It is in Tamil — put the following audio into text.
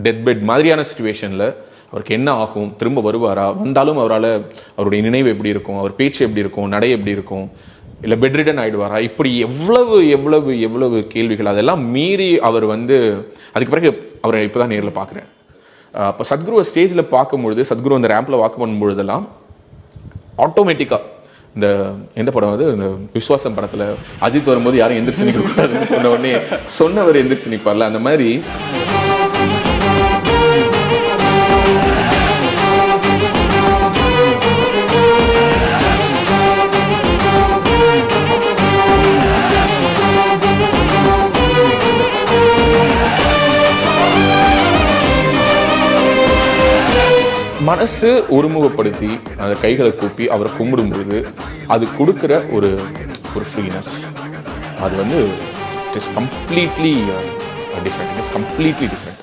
டெத் பெட் மாதிரியான சுச்சுவேஷனில் அவருக்கு என்ன ஆகும், திரும்ப வருவாரா, வந்தாலும் அவரால் அவருடைய நினைவு எப்படி இருக்கும், அவர் பேச்சு எப்படி இருக்கும், நடை எப்படி இருக்கும், இல்லை பெட் ரிட்டன் ஆகிடுவாரா, இப்படி எவ்வளவு எவ்வளவு எவ்வளவு கேள்விகள். அதெல்லாம் மீறி அவர் அதுக்கு பிறகு அவரை இப்போ தான் நேரில் பார்க்குறேன். அப்போ சத்குருவை ஸ்டேஜில் பார்க்கும்பொழுது, சத்குரு அந்த ரேம்பில் வாக் பண்ணும்பொழுதெல்லாம் ஆட்டோமேட்டிக்காக இந்த எந்த படம் இந்த விஸ்வாசம் படத்தில் அஜித் வரும்போது யாரும் எந்திரிச்சு நிற்கக்கூடாதுன்னு சொன்ன உடனே சொன்னவர் எந்திரிச்சு நிற்பார்ல, அந்த மாதிரி மனசு ஒருமுகப்படுத்தி அந்த கைகளை கூப்பி அவரை கும்பிடும் பொழுது அது கொடுக்குற ஒரு ஃப்ரீனஸ், அது இட் இஸ் கம்ப்ளீட்லி டிஃப்ரெண்ட்.